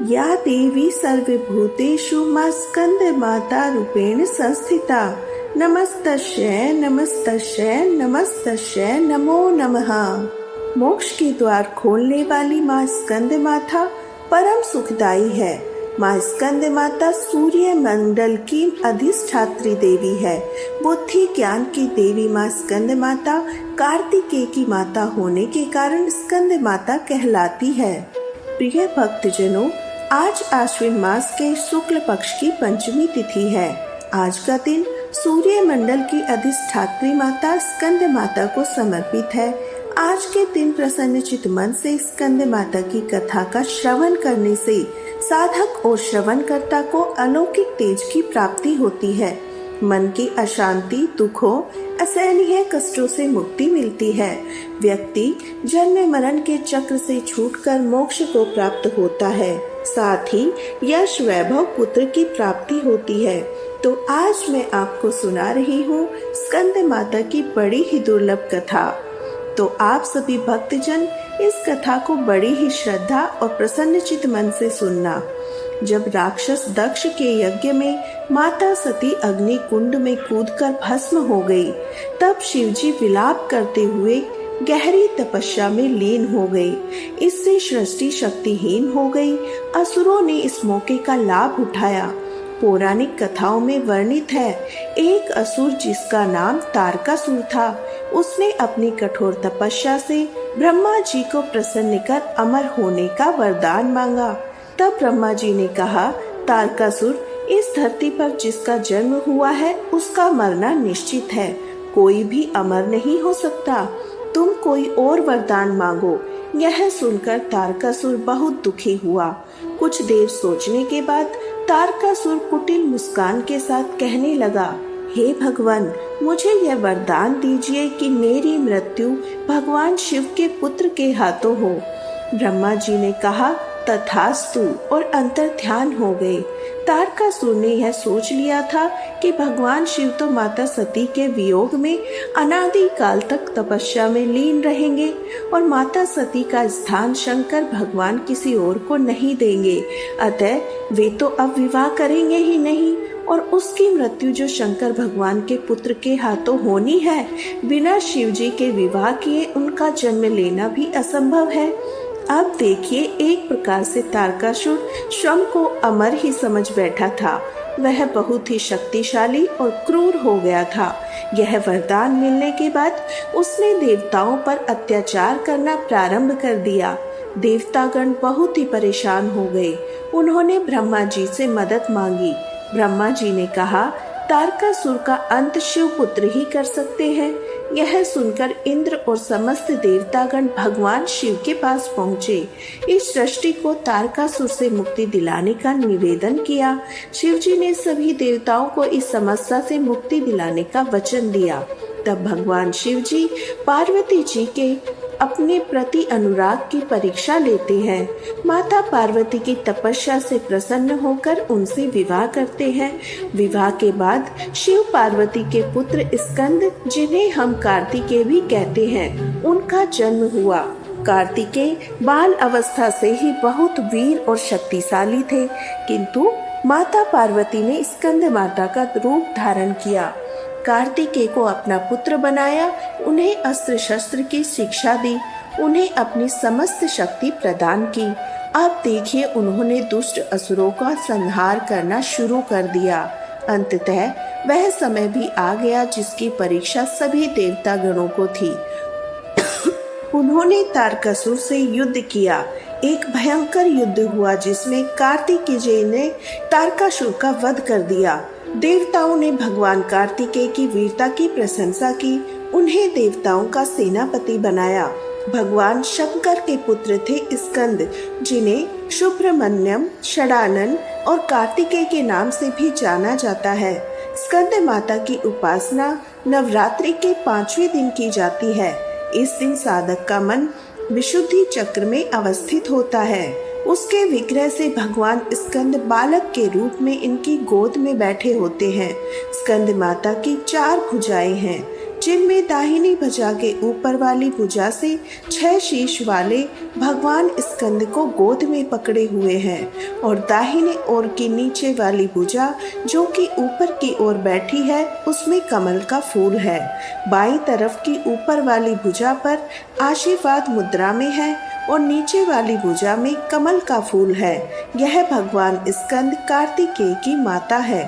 या देवी सर्वभूतेषु मा स्कंदमाता रूपेण संस्थिता। नमस्तस्यै नमस्तस्यै नमस्तस्यै नमो नमः। मोक्ष के द्वार खोलने वाली माँ स्कंदमाता परम सुखदायी है। माँ स्कंदमाता सूर्य मंडल की अधिष्ठात्री देवी है। बुद्धि ज्ञान की देवी माँ स्कंदमाता कार्तिकेय की माता होने के कारण स्कंदमाता कहलाती है। प्रिय भक्तजनों, आज आश्विन मास के शुक्ल पक्ष की पंचमी तिथि है। आज का दिन सूर्य मंडल की अधिष्ठात्री माता स्कंद माता को समर्पित है। आज के दिन प्रसन्नचित मन से स्कंद माता की कथा का श्रवण करने से साधक और श्रवणकर्ता को अलौकिक तेज की प्राप्ति होती है। मन की अशांति, दुखों, असहनीय कष्टों से मुक्ति मिलती है। व्यक्ति जन्म मरण के चक्र से छूटकर मोक्ष को प्राप्त होता है। साथ ही यश, वैभव, पुत्र की प्राप्ति होती है। तो आज मैं आपको सुना रही हूँ स्कंद माता की बड़ी ही दुर्लभ कथा। तो आप सभी भक्तजन इस कथा को बड़ी ही श्रद्धा और प्रसन्नचित मन से सुनना। जब राक्षस दक्ष के यज्ञ में माता सती अग्नि कुंड में कूदकर भस्म हो गई, तब शिवजी विलाप करते हुए गहरी तपस्या में लीन हो गए। इससे सृष्टि शक्तिहीन हो गई। असुरों ने इस मौके का लाभ उठाया। पौराणिक कथाओं में वर्णित है, एक असुर जिसका नाम तारकासुर था, उसने अपनी कठोर तपस्या से ब्रह्मा जी को प्रसन्न कर अमर होने का वरदान मांगा। तब ब्रह्मा जी ने कहा, तारकासुर, इस धरती पर जिसका जन्म हुआ है उसका मरना निश्चित है। कोई भी अमर नहीं हो सकता। तुम कोई और वरदान मांगो। यह सुनकर तारकासुर बहुत दुखी हुआ। कुछ देर सोचने के बाद तारकासुर कुटिल मुस्कान के साथ कहने लगा, हे भगवान, मुझे यह वरदान दीजिए कि मेरी मृत्यु भगवान शिव के पुत्र के हाथों हो। ब्रह्मा जी ने कहा, तथास्तु, और अंतर ध्यान हो गए। तारकासुर ने यह सोच लिया था कि भगवान शिव तो माता सती के वियोग में अनादि काल तक तपस्या में लीन रहेंगे और माता सती का स्थान शंकर भगवान किसी और को नहीं देंगे। अतः वे तो अब विवाह करेंगे ही नहीं और उसकी मृत्यु जो शंकर भगवान के पुत्र के हाथों होनी है, बिना शिव जी के विवाह किए उनका जन्म लेना भी असंभव है। अब देखिए, एक प्रकार से तारकासुर स्वयं को अमर ही समझ बैठा था। वह बहुत ही शक्तिशाली और क्रूर हो गया था। यह वरदान मिलने के बाद उसने देवताओं पर अत्याचार करना प्रारंभ कर दिया। देवतागण बहुत ही परेशान हो गए। उन्होंने ब्रह्मा जी से मदद मांगी। ब्रह्मा जी ने कहा, तारकासुर का अंत शिव पुत्र ही कर सकते हैं। यह सुनकर इंद्र और समस्त देवतागण भगवान शिव के पास पहुँचे। इस सृष्टि को तारकासुर से मुक्ति दिलाने का निवेदन किया। शिवजी ने सभी देवताओं को इस समस्या से मुक्ति दिलाने का वचन दिया। तब भगवान शिवजी पार्वती जी के अपने प्रति अनुराग की परीक्षा लेते हैं। माता पार्वती की तपस्या से प्रसन्न होकर उनसे विवाह करते हैं। विवाह के बाद शिव पार्वती के पुत्र स्कंद, जिन्हें हम कार्तिकेय भी कहते हैं, उनका जन्म हुआ। कार्तिकेय बाल अवस्था से ही बहुत वीर और शक्तिशाली थे, किंतु माता पार्वती ने स्कंद माता का रूप धारण किया। कार्तिकेय को अपना पुत्र बनाया, उन्हें अस्त्र शस्त्र की शिक्षा दी, उन्हें अपनी समस्त शक्ति प्रदान की। अब देखिए, उन्होंने दुष्ट असुरों का संहार करना शुरू कर दिया। अंततः वह समय भी आ गया जिसकी परीक्षा सभी देवता गणों को थी। उन्होंने तारकासुर से युद्ध किया। एक भयंकर युद्ध हुआ जिसमें कार्तिकेय ने तारकासुर का वध कर दिया। देवताओं ने भगवान कार्तिकेय की वीरता की प्रशंसा की, उन्हें देवताओं का सेनापति बनाया। भगवान शंकर के पुत्र थे स्कंद, जिन्हें सुब्रमण्यम, षडानन और कार्तिकेय के नाम से भी जाना जाता है। स्कंद माता की उपासना नवरात्रि के 5वें दिन की जाती है। इस दिन साधक का मन विशुद्धि चक्र में अवस्थित होता है। उसके विग्रह से भगवान स्कंद बालक के रूप में इनकी गोद में बैठे होते हैं। स्कंद माता की 4 भुजाएं हैं। जिनमें दाहिनी भुजा के ऊपर वाली भुजा से 6 शीश वाले भगवान स्कंद को गोद में पकड़े हुए हैं और दाहिने ओर की नीचे वाली भुजा जो कि ऊपर की ओर बैठी है उसमें कमल का फूल है। बाईं तरफ की ऊपर वाली भुजा पर आशीर्वाद मुद्रा में है और नीचे वाली भुजा में कमल का फूल है। यह भगवान स्कंद कार्तिकेय की माता है।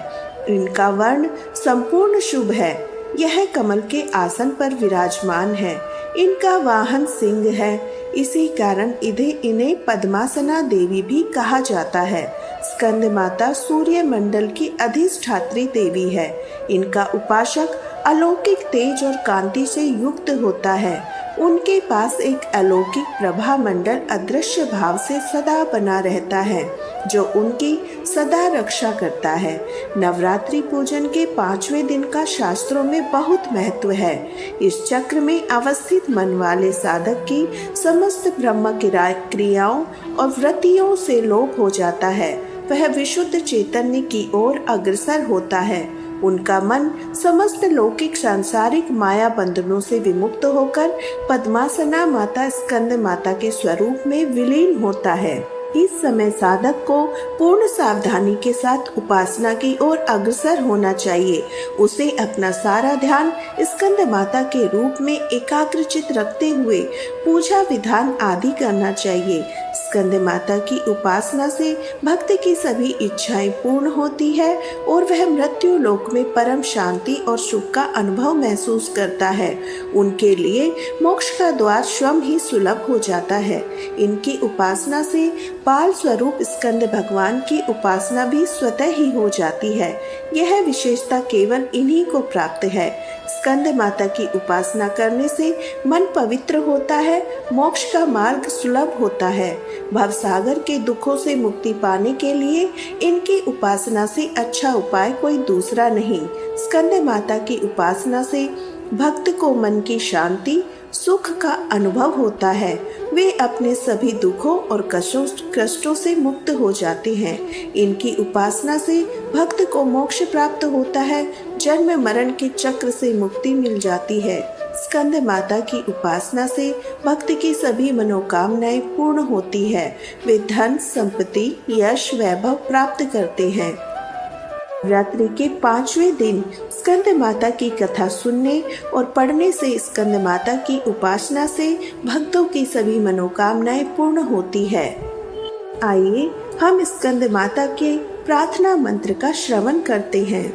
इनका वर्ण संपूर्ण शुभ है। यह कमल के आसन पर विराजमान है। इनका वाहन सिंह है। इसी कारण इन्हें पद्मासना देवी भी कहा जाता है। स्कंद माता सूर्य मंडल की अधिष्ठात्री देवी है। इनका उपासक अलौकिक तेज और कांति से युक्त होता है। उनके पास एक अलौकिक प्रभा मंडल अदृश्य भाव से सदा बना रहता है जो उनकी सदा रक्षा करता है। नवरात्रि पूजन के 5वें दिन का शास्त्रों में बहुत महत्व है। इस चक्र में अवस्थित मन वाले साधक की समस्त ब्रह्म क्रियाओं और वृत्तियों से लोप हो जाता है। वह विशुद्ध चैतन्य की ओर अग्रसर होता है। उनका मन समस्त लौकिक सांसारिक माया बंधनों से विमुक्त होकर पद्मासना माता स्कंद माता के स्वरूप में विलीन होता है। इस समय साधक को पूर्ण सावधानी के साथ उपासना की ओर अग्रसर होना चाहिए। उसे अपना सारा ध्यान स्कंद माता के रूप में एकाग्रचित रखते हुए पूजा विधान आदि करना चाहिए। स्कंद माता की उपासना से भक्त की सभी इच्छाएं पूर्ण होती है और वह मृत्यु लोक में परम शांति और सुख का अनुभव महसूस करता है। उनके लिए मोक्ष का द्वार स्वयं ही सुलभ हो जाता है। इनकी उपासना से बाल स्वरूप स्कंद भगवान की उपासना भी स्वतः ही हो जाती है। यह विशेषता केवल इन्हीं को प्राप्त है। स्कंद माता की उपासना करने से मन पवित्र होता है, मोक्ष का मार्ग सुलभ होता है। भवसागर के दुखों से मुक्ति पाने के लिए इनकी उपासना से अच्छा उपाय कोई दूसरा नहीं। स्कंद माता की उपासना से भक्त को मन की शांति सुख का अनुभव होता है। वे अपने सभी दुखों और कष्टों से मुक्त हो जाते हैं। इनकी उपासना से भक्त को मोक्ष प्राप्त होता है। जन्म मरण के चक्र से मुक्ति मिल जाती है। स्कंद माता की उपासना से भक्त की सभी मनोकामनाएं पूर्ण होती है। वे धन संपत्ति यश वैभव प्राप्त करते हैं। नवरात्रि के 5वें दिन स्कंद माता की कथा सुनने और पढ़ने से स्कंद माता की उपासना से भक्तों की सभी मनोकामनाएं पूर्ण होती है। आइए हम स्कंद माता के प्रार्थना मंत्र का श्रवण करते हैं।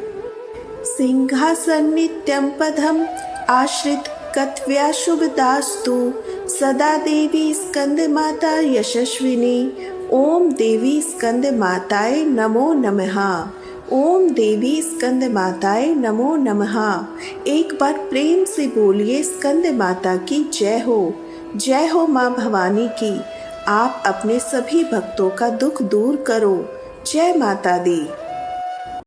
सिंहासन नित्यं पदम आश्रित कत्व्या शुभदास्तु सदा देवी स्कंद माता यशस्विनी। ओम देवी स्कंद माताए नमो नमः। ओम देवी स्कंद माताए नमो नमः। एक बार प्रेम से बोलिए स्कंद माता की जय हो। जय हो माँ भवानी की। आप अपने सभी भक्तों का दुख दूर करो। जय माता दी।